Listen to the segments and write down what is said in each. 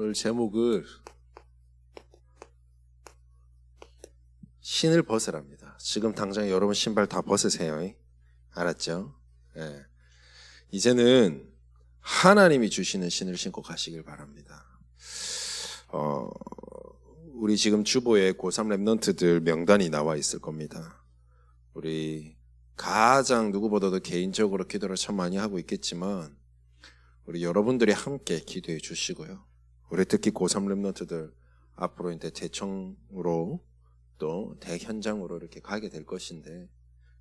오늘 제목을 신을 벗으랍니다. 지금 당장 여러분 신발 다 벗으세요. 알았죠? 예. 이제는 하나님이 주시는 신을 신고 가시길 바랍니다. 우리 지금 주보에 고3 랩런트들 명단이 나와 있을 겁니다. 우리 가장 누구보다도 개인적으로 기도를 참 많이 하고 있겠지만 우리 여러분들이 함께 기도해 주시고요. 우리 특히 고3 랩런트들 앞으로 이제 대청으로 또 대현장으로 이렇게 가게 될 것인데,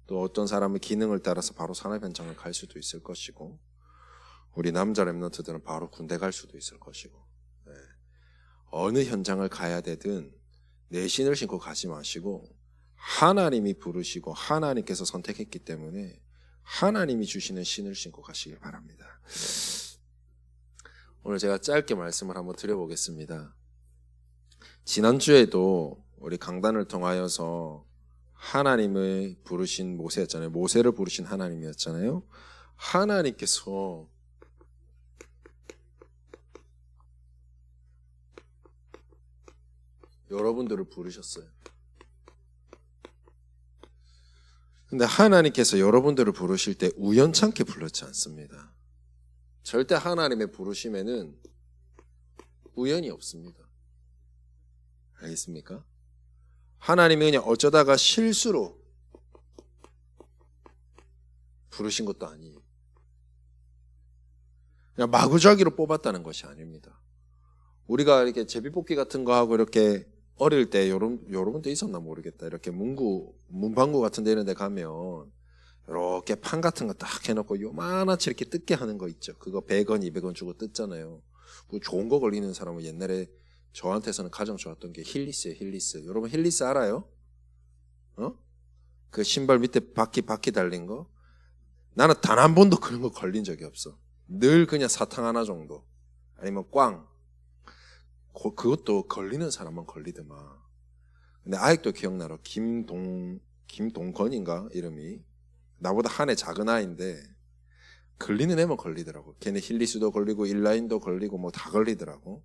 또 어떤 사람의 기능을 따라서 바로 산업 현장을 갈 수도 있을 것이고, 우리 남자 랩런트들은 바로 군대 갈 수도 있을 것이고, 네. 어느 현장을 가야 되든 내 신을 신고 가지 마시고 하나님이 부르시고 하나님께서 선택했기 때문에 하나님이 주시는 신을 신고 가시길 바랍니다. 오늘 제가 짧게 말씀을 한번 드려보겠습니다. 지난주에도 우리 강단을 통하여서 하나님을 부르신 모세였잖아요. 모세를 부르신 하나님이었잖아요. 하나님께서 여러분들을 부르셨어요. 근데 하나님께서 여러분들을 부르실 때 우연찮게 불렀지 않습니다. 절대 하나님의 부르심에는 우연이 없습니다. 알겠습니까? 하나님이 그냥 어쩌다가 실수로 부르신 것도 아니에요. 그냥 마구잡이로 뽑았다는 것이 아닙니다. 우리가 이렇게 제비뽑기 같은 거 하고 이렇게 어릴 때 여러분도 있었나 모르겠다. 이렇게 문방구 같은 데 이런 데 가면 이렇게 판 같은 거 딱 해놓고 요만하치 이렇게 뜯게 하는 거 있죠. 그거 100원, 200원 주고 뜯잖아요. 그 좋은 거 걸리는 사람은 옛날에 저한테서는 가장 좋았던 게 힐리스예요. 힐리스. 여러분 힐리스 알아요? 그 신발 밑에 바퀴 달린 거? 나는 단 한 번도 그런 거 걸린 적이 없어. 늘 그냥 사탕 하나 정도. 아니면 꽝. 그것도 걸리는 사람만 걸리더만. 근데 아직도 기억나요. 김동건인가 이름이. 나보다 한 해 작은 아이인데 걸리는 애만 걸리더라고. 걔네 힐리스도 걸리고 인라인도 걸리고 뭐 다 걸리더라고.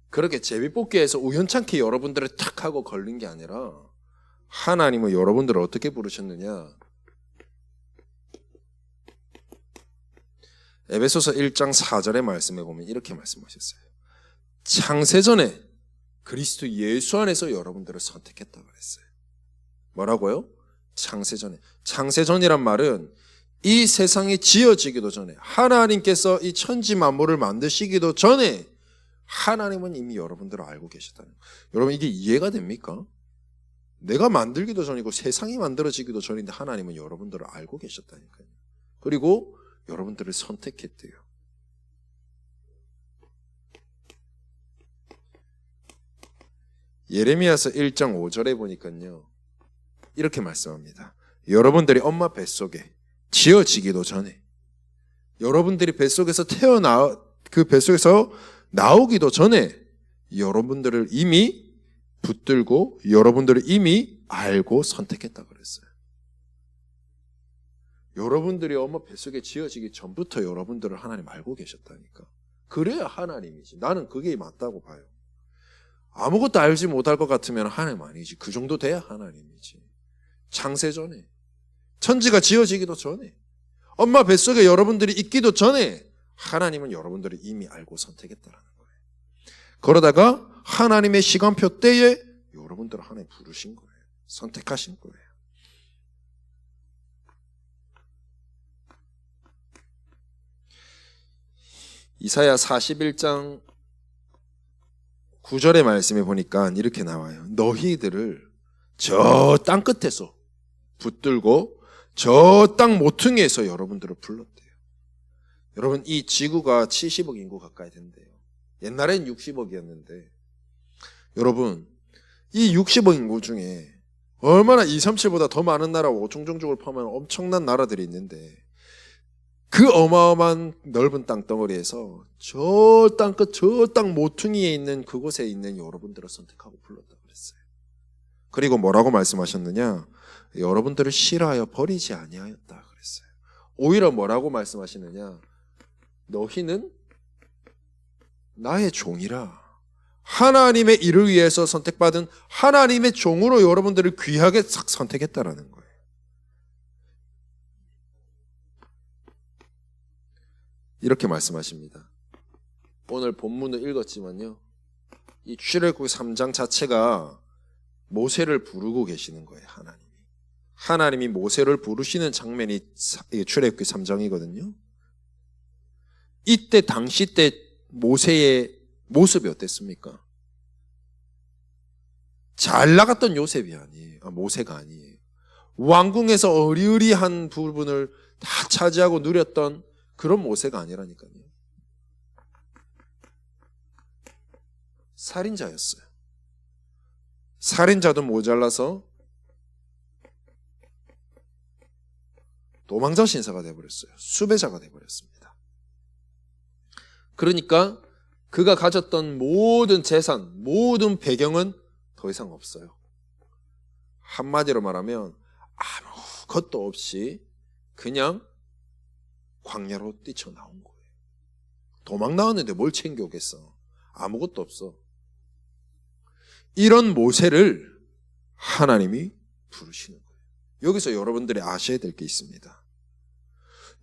그렇게 제비뽑기에서 우연찮게 여러분들을 탁 하고 걸린 게 아니라 하나님은 여러분들을 어떻게 부르셨느냐. 에베소서 1장 4절의 말씀에 보면 이렇게 말씀하셨어요. 창세전에 그리스도 예수 안에서 여러분들을 선택했다고 그랬어요. 뭐라고요? 창세전에. 창세전이란 말은 이 세상이 지어지기도 전에, 하나님께서 이 천지 만물을 만드시기도 전에 하나님은 이미 여러분들을 알고 계시다는 거예요. 여러분 이게 이해가 됩니까? 내가 만들기도 전이고 세상이 만들어지기도 전인데 하나님은 여러분들을 알고 계셨다니까요. 그리고 여러분들을 선택했대요. 예레미야서 1장 5절에 보니까요 이렇게 말씀합니다. 여러분들이 엄마 뱃속에 지어지기도 전에, 여러분들이 뱃속에서 그 뱃속에서 나오기도 전에 여러분들을 이미 붙들고 여러분들을 이미 알고 선택했다고 그랬어요. 여러분들이 엄마 뱃속에 지어지기 전부터 여러분들을 하나님 알고 계셨다니까. 그래야 하나님이지. 나는 그게 맞다고 봐요. 아무것도 알지 못할 것 같으면 하나님 아니지. 그 정도 돼야 하나님이지. 창세전에, 천지가 지어지기도 전에, 엄마 뱃속에 여러분들이 있기도 전에 하나님은 여러분들을 이미 알고 선택했다는 거예요. 그러다가 하나님의 시간표 때에 여러분들을 하나님 부르신 거예요. 선택하신 거예요. 이사야 41장 9절의 말씀에 보니까 이렇게 나와요. 너희들을 저 땅 끝에서 붙들고 저 땅 모퉁이에서 여러분들을 불렀대요. 여러분 이 지구가 70억 인구 가까이 된대요. 옛날엔 60억이었는데 여러분 이 60억 인구 중에 얼마나 237보다 더 많은 나라 5중종족을 포함한 엄청난 나라들이 있는데 그 어마어마한 넓은 땅덩어리에서 저 땅 끝, 저 땅 모퉁이에 있는 그곳에 있는 여러분들을 선택하고 불렀다고 그랬어요. 그리고 뭐라고 말씀하셨느냐? 여러분들을 싫어하여 버리지 아니하였다 그랬어요. 오히려 뭐라고 말씀하시느냐? 너희는 나의 종이라. 하나님의 일을 위해서 선택받은 하나님의 종으로 여러분들을 귀하게 싹 선택했다라는 거예요. 이렇게 말씀하십니다. 오늘 본문을 읽었지만요, 이 출애굽기 3장 자체가 모세를 부르고 계시는 거예요. 하나님이 모세를 부르시는 장면이 출애굽기 3장이거든요. 이때 당시 때 모세의 모습이 어땠습니까? 잘 나갔던 요셉이 아니에요. 모세가 아니에요. 왕궁에서 어리으리한 부분을 다 차지하고 누렸던 그런 모세가 아니라니까요. 살인자였어요. 살인자도 모자라서 도망자 신사가 되어버렸어요. 수배자가 되어버렸습니다. 그러니까 그가 가졌던 모든 재산, 모든 배경은 더 이상 없어요. 한마디로 말하면 아무것도 없이 그냥 광야로 뛰쳐나온 거예요. 도망 나왔는데 뭘 챙겨오겠어. 아무것도 없어. 이런 모세를 하나님이 부르시는 거예요. 여기서 여러분들이 아셔야 될 게 있습니다.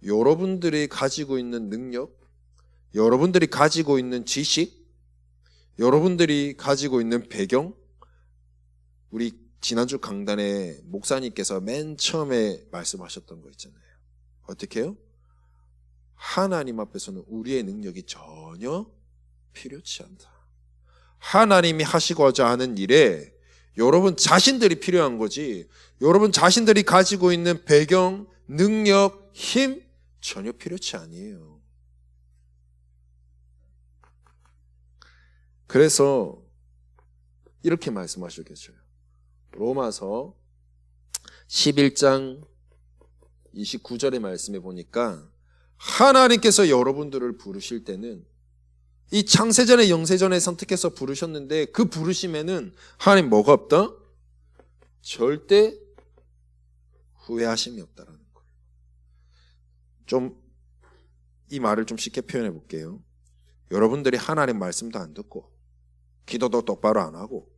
여러분들이 가지고 있는 능력, 여러분들이 가지고 있는 지식, 여러분들이 가지고 있는 배경, 우리 지난주 강단에 목사님께서 맨 처음에 말씀하셨던 거 있잖아요. 어떻게 해요? 하나님 앞에서는 우리의 능력이 전혀 필요치 않다. 하나님이 하시고자 하는 일에 여러분 자신들이 필요한 거지, 여러분 자신들이 가지고 있는 배경, 능력, 힘 전혀 필요치 아니에요. 그래서 이렇게 말씀하셨겠죠. 로마서 11장 29절의 말씀에 보니까 하나님께서 여러분들을 부르실 때는 이 창세전에 영세전에 선택해서 부르셨는데 그 부르심에는 하나님 뭐가 없다? 절대 후회하심이 없다라는 거예요. 좀 이 말을 좀 쉽게 표현해 볼게요. 여러분들이 하나님 말씀도 안 듣고 기도도 똑바로 안 하고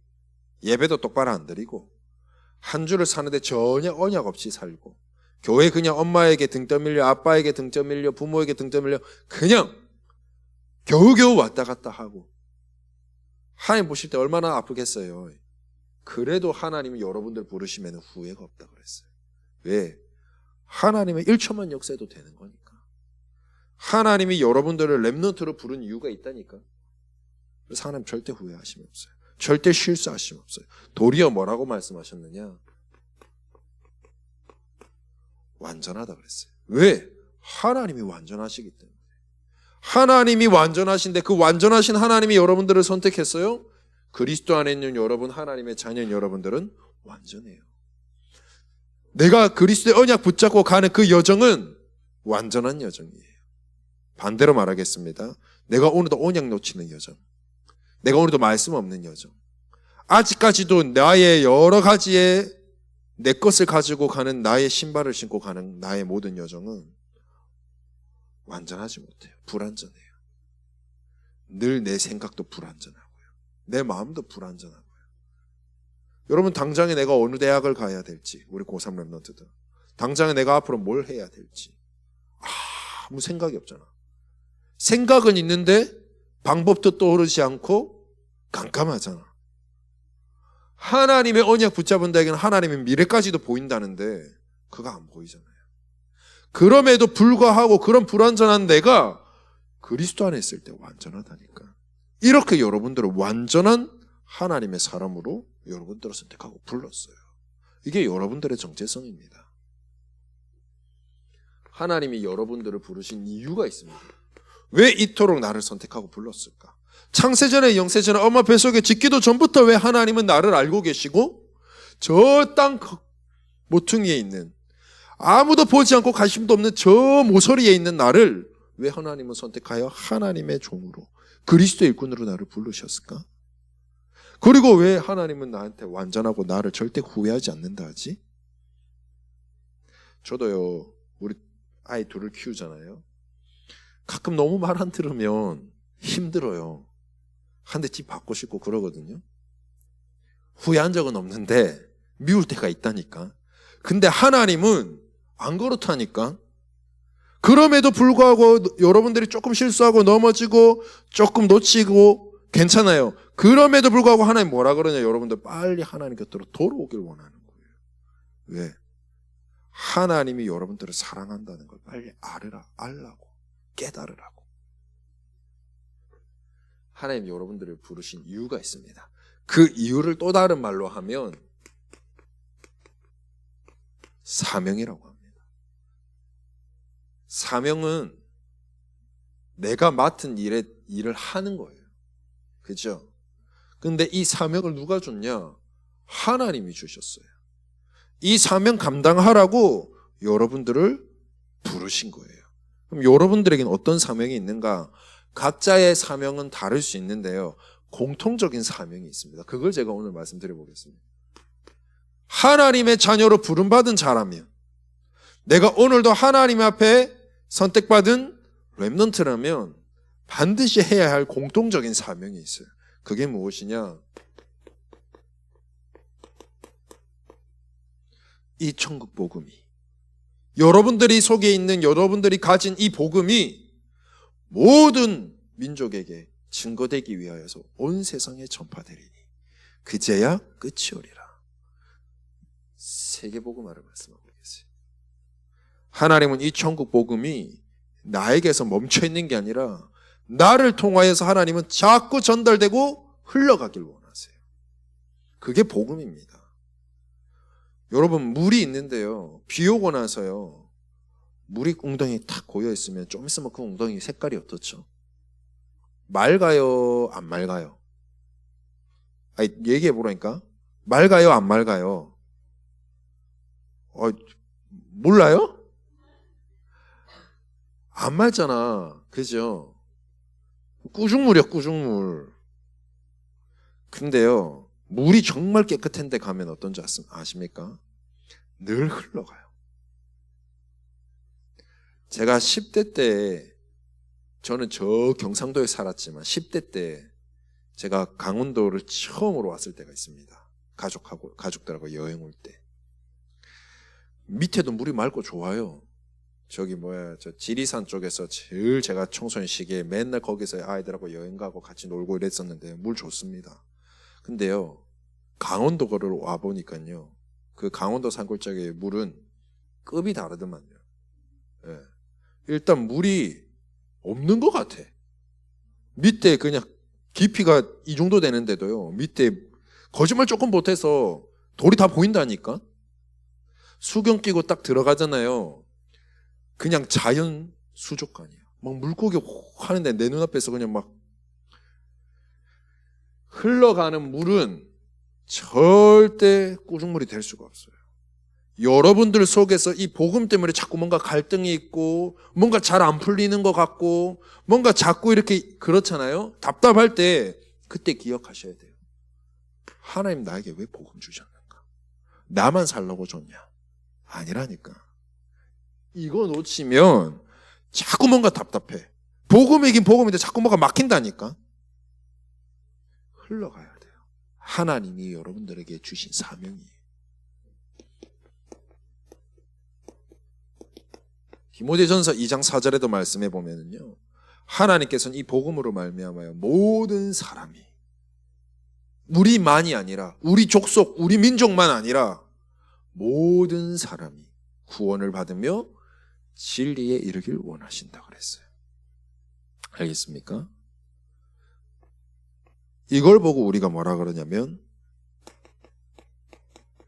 예배도 똑바로 안 드리고 한 주를 사는데 전혀 언약 없이 살고 교회 그냥 엄마에게 등 떠밀려, 아빠에게 등 떠밀려, 부모에게 등 떠밀려 그냥 겨우겨우 왔다 갔다 하고 하나님 보실 때 얼마나 아프겠어요. 그래도 하나님이 여러분들 부르시면 후회가 없다 그랬어요. 왜? 하나님의 1초만 역사해도 되는 거니까. 하나님이 여러분들을 렘넌트로 부른 이유가 있다니까. 그래서 하나님 절대 후회하심이 없어요. 절대 실수하심이 없어요. 도리어 뭐라고 말씀하셨느냐? 완전하다 그랬어요. 왜? 하나님이 완전하시기 때문에. 하나님이 완전하신데 그 완전하신 하나님이 여러분들을 선택했어요. 그리스도 안에 있는 여러분, 하나님의 자녀인 여러분들은 완전해요. 내가 그리스도의 언약 붙잡고 가는 그 여정은 완전한 여정이에요. 반대로 말하겠습니다. 내가 오늘도 언약 놓치는 여정, 내가 오늘도 말씀 없는 여정, 아직까지도 나의 여러 가지의 내 것을 가지고 가는 나의 신발을 신고 가는 나의 모든 여정은 완전하지 못해요. 불완전해요. 늘 내 생각도 불완전하고요. 내 마음도 불완전하고요. 여러분 당장에 내가 어느 대학을 가야 될지, 우리 고3 랩런트들 당장에 내가 앞으로 뭘 해야 될지 아무 생각이 없잖아. 생각은 있는데 방법도 떠오르지 않고 깜깜하잖아. 하나님의 언약 붙잡은 자에게는 하나님의 미래까지도 보인다는데 그거 안 보이잖아요. 그럼에도 불구하고 그런 불완전한 내가 그리스도 안에 있을 때 완전하다니까. 이렇게 여러분들을 완전한 하나님의 사람으로 여러분들을 선택하고 불렀어요. 이게 여러분들의 정체성입니다. 하나님이 여러분들을 부르신 이유가 있습니다. 왜 이토록 나를 선택하고 불렀을까? 창세전에 영세전에 엄마 뱃속에 짓기도 전부터 왜 하나님은 나를 알고 계시고 저 땅 모퉁이에 있는 아무도 보지 않고 관심도 없는 저 모서리에 있는 나를 왜 하나님은 선택하여 하나님의 종으로 그리스도의 일꾼으로 나를 부르셨을까? 그리고 왜 하나님은 나한테 완전하고 나를 절대 후회하지 않는다 하지? 저도요, 우리 아이 둘을 키우잖아요. 가끔 너무 말 안 들으면 힘들어요. 한 대 집 받고 싶고 그러거든요. 후회한 적은 없는데 미울 때가 있다니까. 근데 하나님은 안 그렇다니까. 그럼에도 불구하고 여러분들이 조금 실수하고 넘어지고 조금 놓치고 괜찮아요. 그럼에도 불구하고 하나님 뭐라 그러냐. 여러분들 빨리 하나님 곁으로 돌아오길 원하는 거예요. 왜? 하나님이 여러분들을 사랑한다는 걸 빨리 알라고 깨달으라고. 하나님이 여러분들을 부르신 이유가 있습니다. 그 이유를 또 다른 말로 하면 사명이라고 합니다. 사명은 내가 맡은 일을 하는 거예요. 그죠? 근데 이 사명을 누가 줬냐? 하나님이 주셨어요. 이 사명 감당하라고 여러분들을 부르신 거예요. 그럼 여러분들에게는 어떤 사명이 있는가? 각자의 사명은 다를 수 있는데요. 공통적인 사명이 있습니다. 그걸 제가 오늘 말씀드려 보겠습니다. 하나님의 자녀로 부름받은 자라면, 내가 오늘도 하나님 앞에 선택받은 렘넌트라면 반드시 해야 할 공통적인 사명이 있어요. 그게 무엇이냐? 이 천국 복음이, 여러분들이 속에 있는 여러분들이 가진 이 복음이 모든 민족에게 증거되기 위하여서 온 세상에 전파되리니 그제야 끝이 오리라. 세계복음화를 말씀하고 계세요. 하나님은 이 천국 복음이 나에게서 멈춰 있는 게 아니라 나를 통하여서 하나님은 자꾸 전달되고 흘러가길 원하세요. 그게 복음입니다. 여러분, 물이 있는데요, 비 오고 나서요, 물이 웅덩이에 탁 고여 있으면 좀 있으면 그 웅덩이 색깔이 어떻죠? 맑아요, 안 맑아요? 아니, 얘기해 보라니까. 맑아요, 안 맑아요? 몰라요? 안 맑잖아. 그죠? 꾸중물이야, 꾸중물. 근데요, 물이 정말 깨끗한 데 가면 어떤지 아십니까? 늘 흘러가요. 제가 10대 때, 저는 저 경상도에 살았지만 10대 때 제가 강원도를 처음으로 왔을 때가 있습니다. 가족들하고 여행 올 때. 밑에도 물이 맑고 좋아요. 저 지리산 쪽에서 제일 제가 청소년 시기에 맨날 거기서 아이들하고 여행 가고 같이 놀고 이랬었는데 물 좋습니다. 근데요, 강원도를 와 보니까요, 그 강원도 산골짜기의 물은 급이 다르더만요. 예. 일단 물이 없는 것 같아. 밑에 그냥 깊이가 이 정도 되는데도요, 밑에 거짓말 조금 못해서 돌이 다 보인다니까. 수경 끼고 딱 들어가잖아요. 그냥 자연 수족관이에요. 막 물고기 하는데 내 눈앞에서 그냥 막 흘러가는 물은 절대 꾸중물이 될 수가 없어요. 여러분들 속에서 이 복음 때문에 자꾸 뭔가 갈등이 있고 뭔가 잘 안 풀리는 것 같고 뭔가 자꾸 이렇게 그렇잖아요. 답답할 때 그때 기억하셔야 돼요. 하나님 나에게 왜 복음 주셨는가? 나만 살라고 줬냐? 아니라니까. 이거 놓치면 자꾸 뭔가 답답해. 복음이긴 복음인데 자꾸 뭔가 막힌다니까. 흘러가야 돼요. 하나님이 여러분들에게 주신 사명이에요. 디모데전서 2장 4절에도 말씀해 보면은요, 하나님께서는 이 복음으로 말미암아 모든 사람이, 우리만이 아니라 우리 족속, 우리 민족만 아니라 모든 사람이 구원을 받으며 진리에 이르길 원하신다 그랬어요. 알겠습니까? 이걸 보고 우리가 뭐라 그러냐면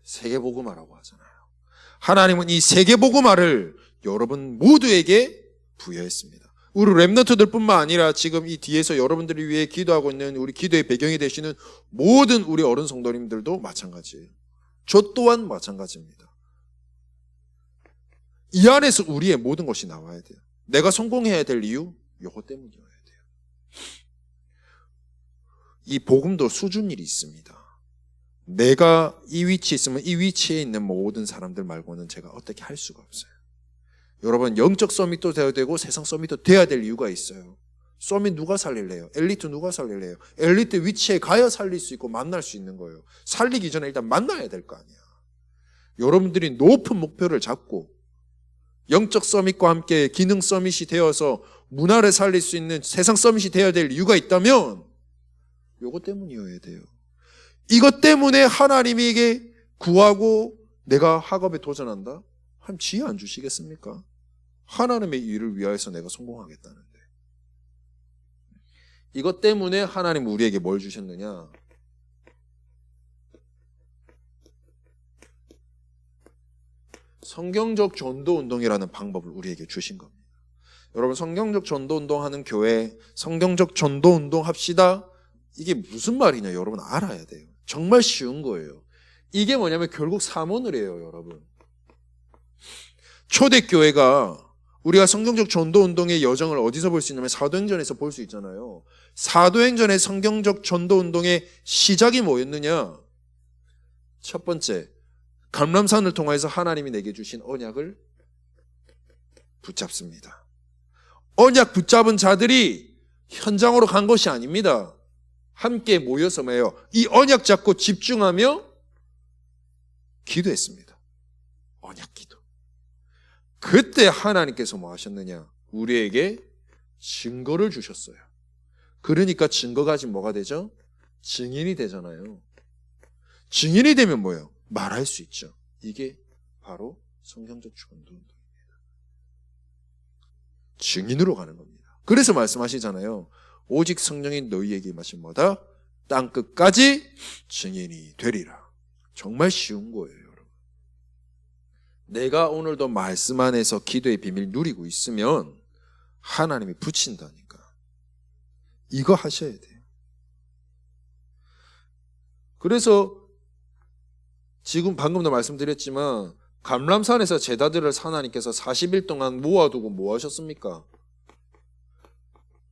세계복음화라고 하잖아요. 하나님은 이 세계복음화를 여러분 모두에게 부여했습니다. 우리 렘넌트들뿐만 아니라 지금 이 뒤에서 여러분들을 위해 기도하고 있는 우리 기도의 배경이 되시는 모든 우리 어른 성도님들도 마찬가지예요. 저 또한 마찬가지입니다. 이 안에서 우리의 모든 것이 나와야 돼요. 내가 성공해야 될 이유, 이거 때문이어야 돼요. 이 복음도 수준일이 있습니다. 내가 이 위치에 있으면 이 위치에 있는 모든 사람들 말고는 제가 어떻게 할 수가 없어요. 여러분, 영적 서밋도 되어야 되고 세상 서밋도 돼야 될 이유가 있어요. 서밋 누가 살릴래요? 엘리트 누가 살릴래요? 엘리트 위치에 가야 살릴 수 있고 만날 수 있는 거예요. 살리기 전에 일단 만나야 될 거 아니야. 여러분들이 높은 목표를 잡고 영적 서밋과 함께 기능 서밋이 되어서 문화를 살릴 수 있는 세상 서밋이 되어야 될 이유가 있다면 이것 때문이어야 돼요. 이것 때문에 하나님에게 구하고 내가 학업에 도전한다? 하나님 지혜 안 주시겠습니까? 하나님의 일을 위하여서 내가 성공하겠다는데. 이것 때문에 하나님 우리에게 뭘 주셨느냐? 성경적 전도 운동이라는 방법을 우리에게 주신 겁니다. 여러분, 성경적 전도 운동하는 교회, 성경적 전도 운동 합시다. 이게 무슨 말이냐 여러분 알아야 돼요. 정말 쉬운 거예요. 이게 뭐냐면 결국 사모를 해요, 여러분. 초대교회가 우리가 성경적 전도 운동의 여정을 어디서 볼 수 있냐면 사도행전에서 볼 수 있잖아요. 사도행전의 성경적 전도 운동의 시작이 뭐였느냐? 첫 번째, 감람산을 통해서 하나님이 내게 주신 언약을 붙잡습니다. 언약 붙잡은 자들이 현장으로 간 것이 아닙니다. 함께 모여서 뭐예요? 이 언약 잡고 집중하며 기도했습니다. 언약 기도. 그때 하나님께서 뭐 하셨느냐? 우리에게 증거를 주셨어요. 그러니까 증거가 지금 뭐가 되죠? 증인이 되잖아요. 증인이 되면 뭐예요? 말할 수 있죠. 이게 바로 성경적 전도운동입니다. 증인으로 가는 겁니다. 그래서 말씀하시잖아요. 오직 성령이 너희에게 임하신 뭐다? 땅끝까지 증인이 되리라. 정말 쉬운 거예요, 여러분. 내가 오늘도 말씀 안에서 기도의 비밀 누리고 있으면 하나님이 붙인다니까. 이거 하셔야 돼요. 그래서 지금 방금도 말씀드렸지만 감람산에서 제자들을 하나님께서 40일 동안 모아두고 뭐 하셨습니까?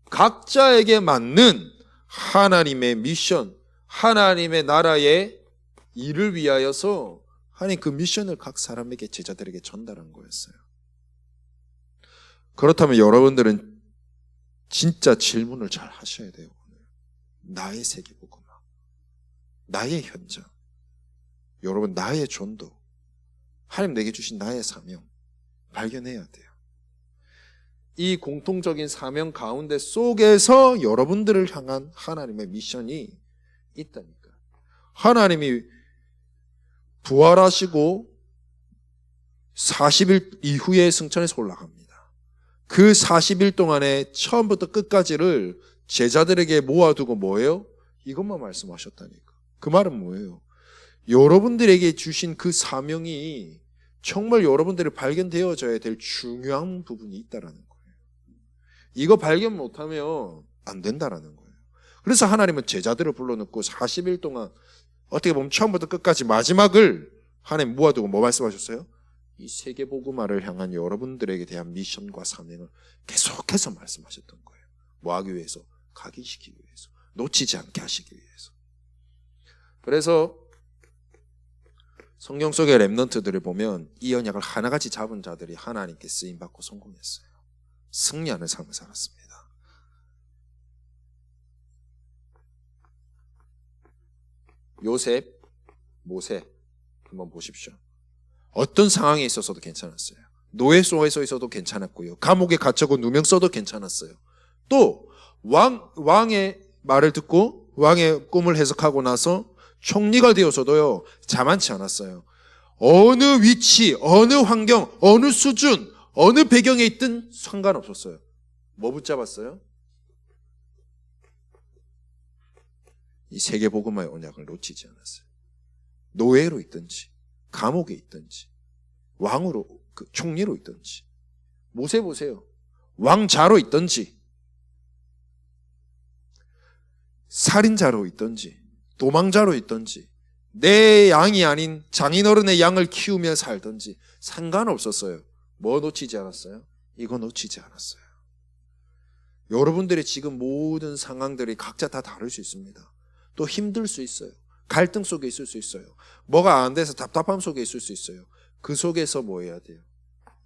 각자에게 맞는 하나님의 미션, 하나님의 나라의 일을 위하여서 하나님 그 미션을 각 사람에게 제자들에게 전달한 거였어요. 그렇다면 여러분들은 진짜 질문을 잘 하셔야 돼요. 나의 세계복음화, 나의 현장, 여러분 나의 전도, 하나님 내게 주신 나의 사명 발견해야 돼요. 이 공통적인 사명 가운데 속에서 여러분들을 향한 하나님의 미션이 있다니까. 하나님이 부활하시고 40일 이후에 승천해서 올라갑니다. 그 40일 동안에 처음부터 끝까지를 제자들에게 모아두고 뭐예요? 이것만 말씀하셨다니까. 그 말은 뭐예요? 여러분들에게 주신 그 사명이 정말 여러분들이 발견되어져야 될 중요한 부분이 있다라는 거예요. 이거 발견 못하면 안 된다라는 거예요. 그래서 하나님은 제자들을 불러놓고 40일 동안 어떻게 보면 처음부터 끝까지 마지막을 하나님 모아두고 뭐 말씀하셨어요? 이 세계복음화를 향한 여러분들에게 대한 미션과 사명을 계속해서 말씀하셨던 거예요. 뭐 하기 위해서? 각인시키기 위해서. 놓치지 않게 하시기 위해서. 그래서 성경 속의 렘넌트들을 보면 이 언약을 하나같이 잡은 자들이 하나님께 쓰임받고 성공했어요. 승리하는 삶을 살았습니다. 요셉, 모세 한번 보십시오. 어떤 상황에 있어서도 괜찮았어요. 노예 속에서 있어도 괜찮았고요. 감옥에 갇혀고 누명 써도 괜찮았어요. 또 왕의 말을 듣고 왕의 꿈을 해석하고 나서 총리가 되어서도요 자만치 않았어요. 어느 위치, 어느 환경, 어느 수준, 어느 배경에 있든 상관없었어요. 뭐 붙잡았어요? 이 세계복음화의 언약을 놓치지 않았어요. 노예로 있든지 감옥에 있든지 왕으로 총리로 있든지 모세 보세요. 왕자로 있든지 살인자로 있든지 도망자로 있든지 내 양이 아닌 장인어른의 양을 키우며 살든지 상관없었어요. 뭐 놓치지 않았어요? 이거 놓치지 않았어요. 여러분들의 지금 모든 상황들이 각자 다 다를 수 있습니다. 또 힘들 수 있어요. 갈등 속에 있을 수 있어요. 뭐가 안 돼서 답답함 속에 있을 수 있어요. 그 속에서 뭐 해야 돼요?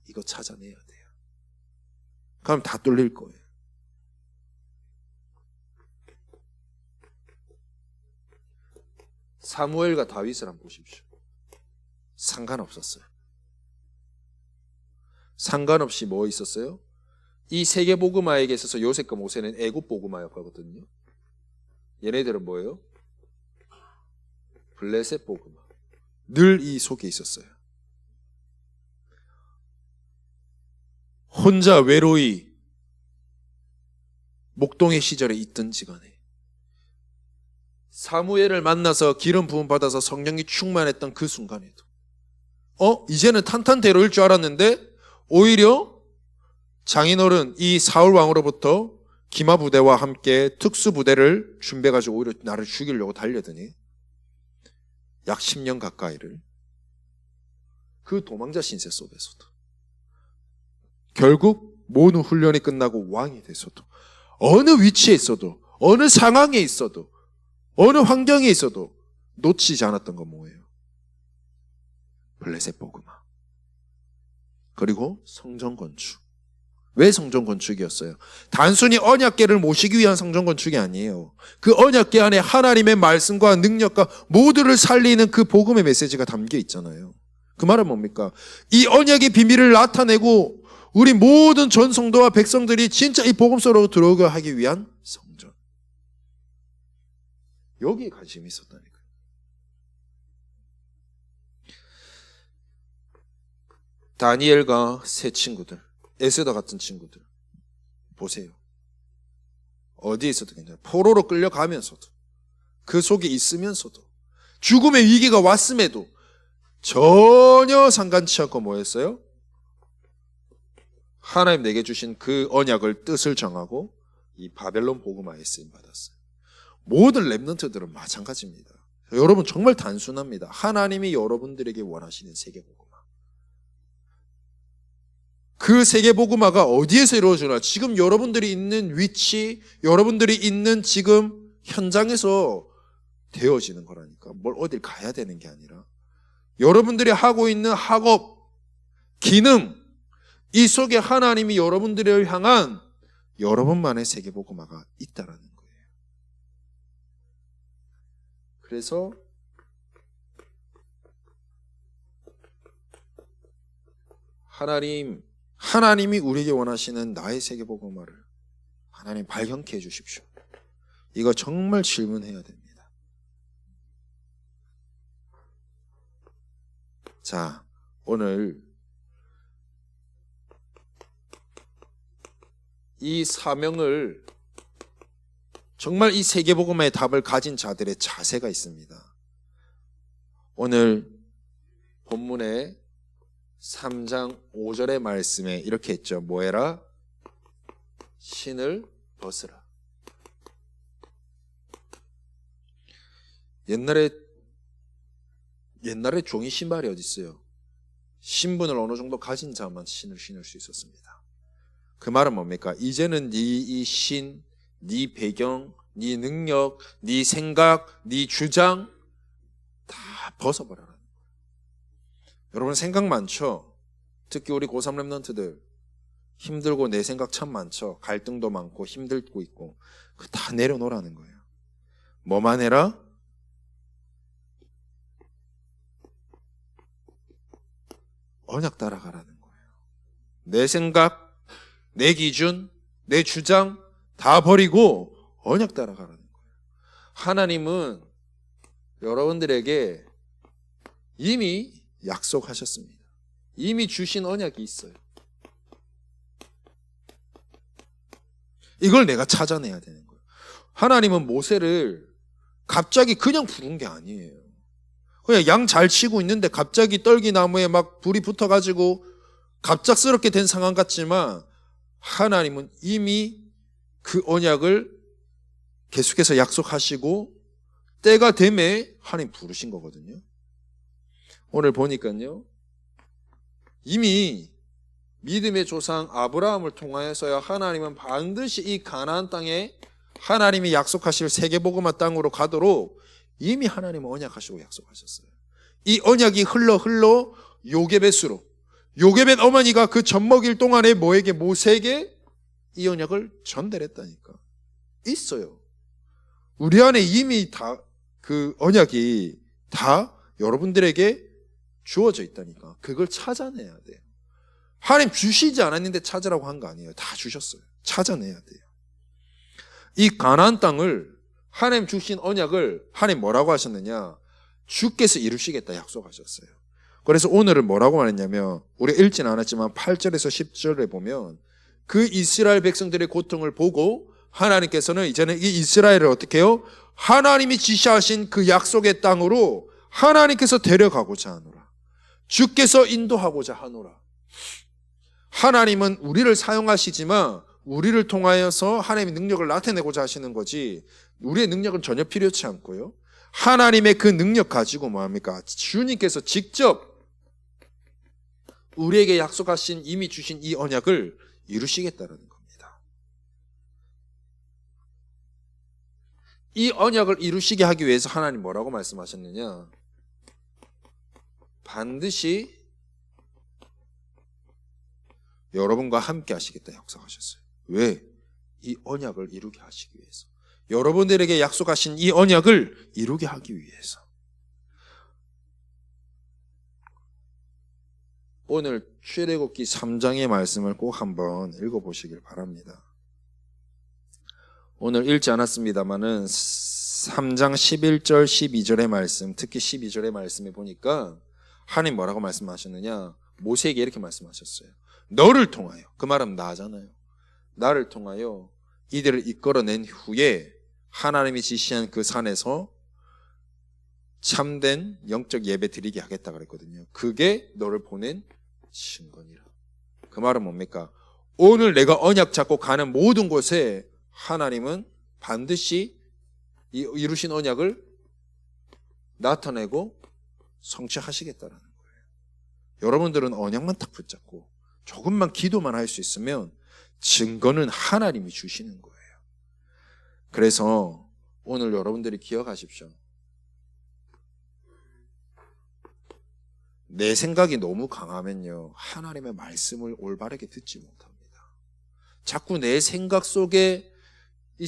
이거 찾아내야 돼요. 그럼 다 뚫릴 거예요. 사무엘과 다윗을 한번 보십시오. 상관없었어요. 상관없이 뭐 있었어요? 이 세계복음화에게 있어서 요셉과 모세는 애굽복음화였거든요. 얘네들은 뭐예요? 블레셋 복음화. 늘 이 속에 있었어요. 혼자 외로이 목동의 시절에 있든지 간에 사무엘을 만나서 기름 부음 받아서 성령이 충만했던 그 순간에도 이제는 탄탄대로일 줄 알았는데 오히려 장인어른 이 사울 왕으로부터 기마 부대와 함께 특수 부대를 준비해가지고 오히려 나를 죽이려고 달려드니 약 10년 가까이를 그 도망자 신세 속에서도 결국 모든 훈련이 끝나고 왕이 돼서도 어느 위치에 있어도 어느 상황에 있어도 어느 환경에 있어도 놓치지 않았던 건 뭐예요? 블레셋 복음화. 그리고 성전 건축. 왜 성전 건축이었어요? 단순히 언약궤를 모시기 위한 성전 건축이 아니에요. 그 언약궤 안에 하나님의 말씀과 능력과 모두를 살리는 그 복음의 메시지가 담겨 있잖아요. 그 말은 뭡니까? 이 언약의 비밀을 나타내고 우리 모든 전성도와 백성들이 진짜 이 복음 속으로 들어오게 하기 위한 성전. 여기에 관심이 있었다니까요. 다니엘과 세 친구들, 에스더 같은 친구들 보세요. 어디에 있어도 괜찮아요. 포로로 끌려가면서도 그 속에 있으면서도 죽음의 위기가 왔음에도 전혀 상관치 않고 뭐였어요? 하나님 내게 주신 그 언약을 뜻을 정하고 이 바벨론 복음화에 쓰임 받았어요. 모든 랩런트들은 마찬가지입니다. 여러분 정말 단순합니다. 하나님이 여러분들에게 원하시는 세계복음화. 그 세계복음화가 어디에서 이루어지나? 지금 여러분들이 있는 위치, 여러분들이 있는 지금 현장에서 되어지는 거라니까. 뭘 어딜 가야 되는 게 아니라 여러분들이 하고 있는 학업, 기능, 이 속에 하나님이 여러분들을 향한 여러분만의 세계복음화가 있다라는 거예요. 그래서 하나님이 우리에게 원하시는 나의 세계복음화를 하나님 발견케 해주십시오. 이거 정말 질문해야 됩니다. 자, 오늘 이 사명을 정말 이 세계복음화의 답을 가진 자들의 자세가 있습니다. 오늘 본문의 3장 5절의 말씀에 이렇게 했죠. 뭐해라? 신을 벗으라. 옛날에 종이 신발이 어디 있어요? 신분을 어느 정도 가진 자만 신을 신을 수 있었습니다. 그 말은 뭡니까? 이제는 네 신, 네 배경, 네 능력, 네 생각, 네 주장 다 벗어버려라. 여러분 생각 많죠? 특히 우리 고3 랩런트들 힘들고 내 생각 참 많죠? 갈등도 많고 힘들고 있고 그 다 내려놓으라는 거예요. 뭐만 해라? 언약 따라가라는 거예요. 내 생각, 내 기준, 내 주장 다 버리고 언약 따라가라는 거예요. 하나님은 여러분들에게 이미 약속하셨습니다. 이미 주신 언약이 있어요. 이걸 내가 찾아내야 되는 거예요. 하나님은 모세를 갑자기 그냥 부른 게 아니에요. 그냥 양 잘 치고 있는데 갑자기 떨기나무에 막 불이 붙어가지고 갑작스럽게 된 상황 같지만 하나님은 이미 그 언약을 계속해서 약속하시고 때가 되매 하나님 부르신 거거든요. 오늘 보니까요, 이미 믿음의 조상 아브라함을 통하여서야 하나님은 반드시 이 가나안 땅에 하나님이 약속하실 세계복음화 땅으로 가도록 이미 하나님은 언약하시고 약속하셨어요. 이 언약이 흘러 요게벳으로, 요게벳 어머니가 그 젖먹일 동안에 모세에게 이 언약을 전달했다니까. 있어요. 우리 안에 이미 다 그 언약이 다 여러분들에게 주어져 있다니까. 그걸 찾아내야 돼요. 하나님 주시지 않았는데 찾으라고 한 거 아니에요. 다 주셨어요. 찾아내야 돼요. 이 가나안 땅을 하나님 주신 언약을 하나님 뭐라고 하셨느냐? 주께서 이루시겠다 약속하셨어요. 그래서 오늘은 뭐라고 말했냐면 우리 읽지는 않았지만 8절에서 10절에 보면 그 이스라엘 백성들의 고통을 보고 하나님께서는 이제는 이 이스라엘을 어떻게 해요? 하나님이 지시하신 그 약속의 땅으로 하나님께서 데려가고자 하노라. 주께서 인도하고자 하노라. 하나님은 우리를 사용하시지만 우리를 통하여서 하나님의 능력을 나타내고자 하시는 거지 우리의 능력은 전혀 필요치 않고요. 하나님의 그 능력 가지고 뭐합니까? 주님께서 직접 우리에게 약속하신 이미 주신 이 언약을 이루시겠다는 겁니다. 이 언약을 이루시게 하기 위해서 하나님 뭐라고 말씀하셨느냐? 반드시 여러분과 함께 하시겠다 약속하셨어요. 왜? 이 언약을 이루게 하시기 위해서. 여러분들에게 약속하신 이 언약을 이루게 하기 위해서. 오늘 출애굽기 3장의 말씀을 꼭 한번 읽어보시길 바랍니다. 오늘 읽지 않았습니다마는 3장 11절 12절의 말씀, 특히 12절의 말씀에 보니까 하나님 뭐라고 말씀하셨느냐? 모세에게 이렇게 말씀하셨어요. 너를 통하여, 그 말은 나잖아요. 나를 통하여 이들을 이끌어낸 후에 하나님이 지시한 그 산에서 참된 영적 예배 드리게 하겠다 그랬거든요. 그게 너를 보낸 증거니라. 그 말은 뭡니까? 오늘 내가 언약 잡고 가는 모든 곳에 하나님은 반드시 이루신 언약을 나타내고 성취하시겠다라는 거예요. 여러분들은 언약만 딱 붙잡고 조금만 기도만 할 수 있으면 증거는 하나님이 주시는 거예요. 그래서 오늘 여러분들이 기억하십시오. 내 생각이 너무 강하면요, 하나님의 말씀을 올바르게 듣지 못합니다. 자꾸 내 생각 속에,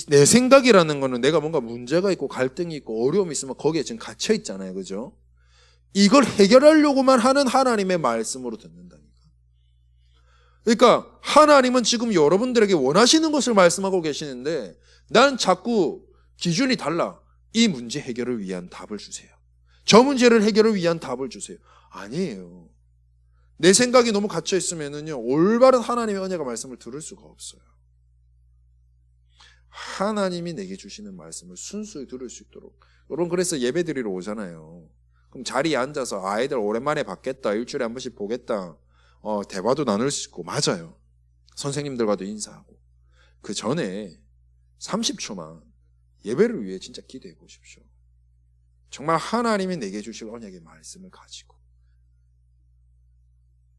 내 생각이라는 거는 내가 뭔가 문제가 있고 갈등이 있고 어려움이 있으면 거기에 지금 갇혀 있잖아요. 그죠? 이걸 해결하려고만 하는 하나님의 말씀으로 듣는다니까. 그러니까 하나님은 지금 여러분들에게 원하시는 것을 말씀하고 계시는데 난 자꾸 기준이 달라. 이 문제 해결을 위한 답을 주세요. 저 문제를 해결을 위한 답을 주세요. 아니에요. 내 생각이 너무 갇혀 있으면은요, 올바른 하나님의 언약의 말씀을 들을 수가 없어요. 하나님이 내게 주시는 말씀을 순수히 들을 수 있도록. 여러분, 그래서 예배 드리러 오잖아요. 그럼 자리에 앉아서 아이들 오랜만에 뵙겠다, 일주일에 한 번씩 보겠다, 대화도 나눌 수 있고, 맞아요. 선생님들과도 인사하고. 그 전에 30초만 예배를 위해 진짜 기도해 보십시오. 정말 하나님이 내게 주실 언약의 말씀을 가지고.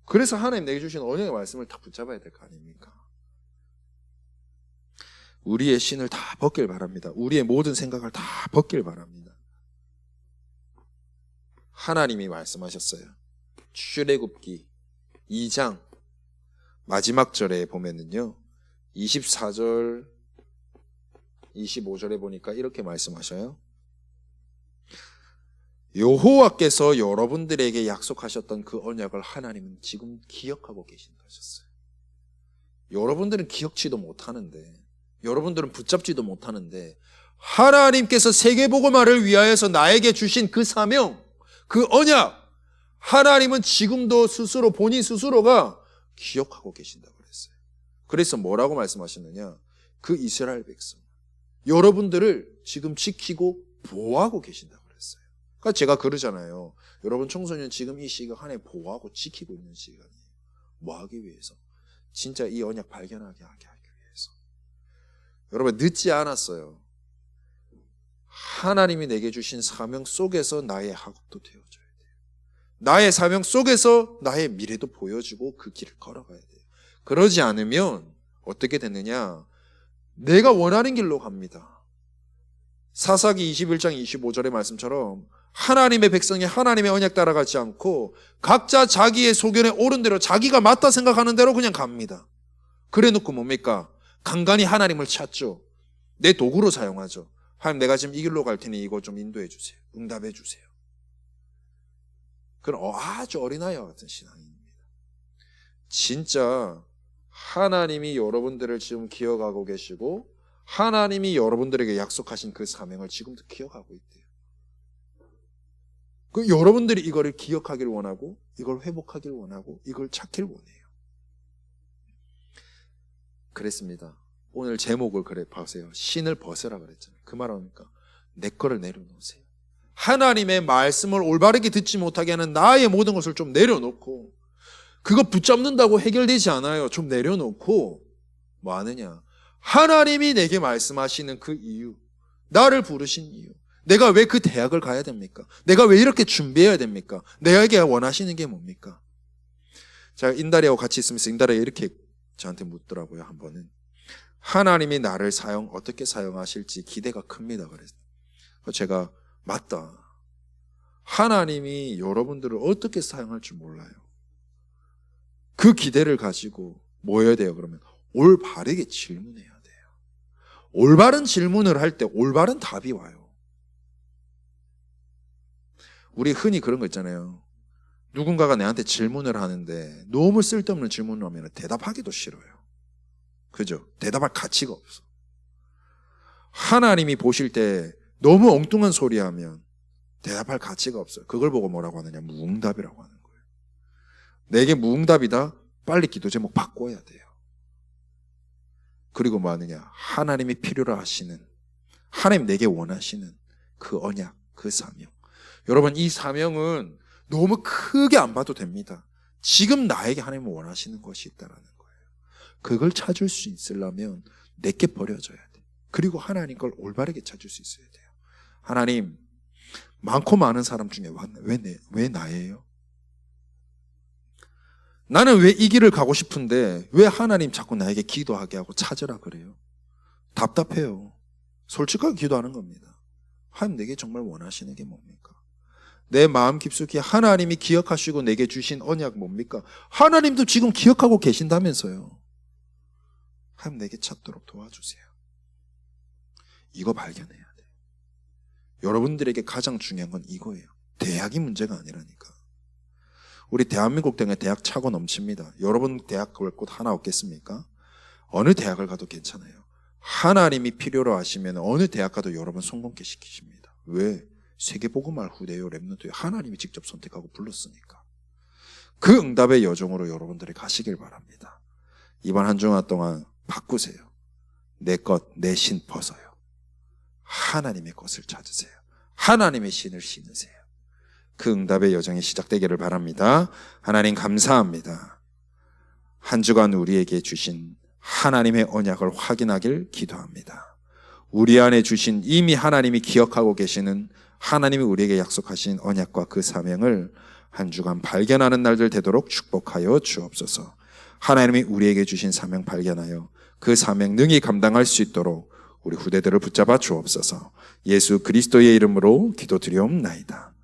그래서 하나님 내게 주신 언약의 말씀을 다 붙잡아야 될 거 아닙니까? 우리의 신을 다 벗길 바랍니다. 우리의 모든 생각을 다 벗길 바랍니다. 하나님이 말씀하셨어요. 출애굽기 2장 마지막 절에 보면은요, 24절 25절에 보니까 이렇게 말씀하셔요. 여호와께서 여러분들에게 약속하셨던 그 언약을 하나님은 지금 기억하고 계신다 하셨어요. 여러분들은 기억지도 못하는데, 여러분들은 붙잡지도 못하는데, 하나님께서 세계복음화를 위하여서 나에게 주신 그 사명, 그 언약, 하나님은 지금도 스스로, 본인 스스로가 기억하고 계신다고 그랬어요. 그래서 뭐라고 말씀하셨느냐? 그 이스라엘 백성, 여러분들을 지금 지키고 보호하고 계신다고 그랬어요. 그러니까 제가 그러잖아요. 여러분 청소년 지금 이 시간 하나님 보호하고 지키고 있는 시간이에요. 뭐 하기 위해서? 진짜 이 언약 발견하게 하기 위해서. 여러분, 늦지 않았어요. 하나님이 내게 주신 사명 속에서 나의 학업도 되어줘야 돼요. 나의 사명 속에서 나의 미래도 보여주고 그 길을 걸어가야 돼요. 그러지 않으면 어떻게 되느냐? 내가 원하는 길로 갑니다. 사사기 21장 25절의 말씀처럼 하나님의 백성이 하나님의 언약 따라가지 않고 각자 자기의 소견에 옳은 대로 자기가 맞다 생각하는 대로 그냥 갑니다. 그래 놓고 뭡니까? 간간히 하나님을 찾죠. 내 도구로 사용하죠. 하나님 내가 지금 이 길로 갈 테니 이거 좀 인도해 주세요. 응답해 주세요. 그건 아주 어린아이와 같은 신앙입니다. 진짜 하나님이 여러분들을 지금 기억하고 계시고 하나님이 여러분들에게 약속하신 그 사명을 지금도 기억하고 있대요. 그 여러분들이 이거를 기억하길 원하고 이걸 회복하길 원하고 이걸 찾길 원해요. 그랬습니다. 오늘 제목을 그래 보세요. 신을 벗으라 그랬잖아요. 그 말하니까 내 거를 내려놓으세요. 하나님의 말씀을 올바르게 듣지 못하게 하는 나의 모든 것을 좀 내려놓고 그거 붙잡는다고 해결되지 않아요. 좀 내려놓고 뭐 하느냐. 하나님이 내게 말씀하시는 그 이유, 나를 부르신 이유, 내가 왜 그 대학을 가야 됩니까? 내가 왜 이렇게 준비해야 됩니까? 내게 원하시는 게 뭡니까? 제가 인달이하고 같이 있으면서 인달이가 이렇게 저한테 묻더라고요. 한 번은 하나님이 나를 어떻게 사용하실지 기대가 큽니다. 그래서 제가 맞다. 하나님이 여러분들을 어떻게 사용할 줄 몰라요. 그 기대를 가지고 뭐 해야 돼요? 그러면 올바르게 질문해야 돼요. 올바른 질문을 할 때 올바른 답이 와요. 우리 흔히 그런 거 있잖아요. 누군가가 내한테 질문을 하는데 너무 쓸데없는 질문을 하면 대답하기도 싫어요. 그죠? 대답할 가치가 없어. 하나님이 보실 때 너무 엉뚱한 소리 하면 대답할 가치가 없어요. 그걸 보고 뭐라고 하느냐? 무응답이라고 하는 거예요. 내게 무응답이다? 빨리 기도 제목 바꿔야 돼요. 그리고 뭐 하느냐? 하나님이 필요로 하시는, 하나님 내게 원하시는 그 언약, 그 사명. 여러분, 이 사명은 너무 크게 안 봐도 됩니다. 지금 나에게 하나님은 원하시는 것이 있다는 거예요. 그걸 찾을 수 있으려면 내게 버려져야 돼. 그리고 하나님 걸 올바르게 찾을 수 있어야 돼요. 하나님, 많고 많은 사람 중에 왜 나예요? 나는 왜 이 길을 가고 싶은데 왜 하나님 자꾸 나에게 기도하게 하고 찾으라 그래요? 답답해요. 솔직하게 기도하는 겁니다. 하나님 내게 정말 원하시는 게 뭡니까? 내 마음 깊숙이 하나님이 기억하시고 내게 주신 언약 뭡니까? 하나님도 지금 기억하고 계신다면서요. 하나님 내게 찾도록 도와주세요. 이거 발견해야 돼요. 여러분들에게 가장 중요한 건 이거예요. 대학이 문제가 아니라니까. 우리 대한민국 등에 대학 차고 넘칩니다. 여러분 대학 갈 곳 하나 없겠습니까? 어느 대학을 가도 괜찮아요. 하나님이 필요로 하시면 어느 대학 가도 여러분 성공케 시키십니다. 왜? 세계복음화 후대요 렘넌트에 하나님이 직접 선택하고 불렀으니까. 그 응답의 여정으로 여러분들이 가시길 바랍니다. 이번 한 주간 동안 바꾸세요. 내 것, 내 신 벗어요. 하나님의 것을 찾으세요. 하나님의 신을 신으세요. 그 응답의 여정이 시작되기를 바랍니다. 하나님 감사합니다. 한 주간 우리에게 주신 하나님의 언약을 확인하길 기도합니다. 우리 안에 주신 이미 하나님이 기억하고 계시는 하나님이 우리에게 약속하신 언약과 그 사명을 한 주간 발견하는 날들 되도록 축복하여 주옵소서. 하나님이 우리에게 주신 사명 발견하여 그 사명 능히 감당할 수 있도록 우리 후대들을 붙잡아 주옵소서. 예수 그리스도의 이름으로 기도드리옵나이다.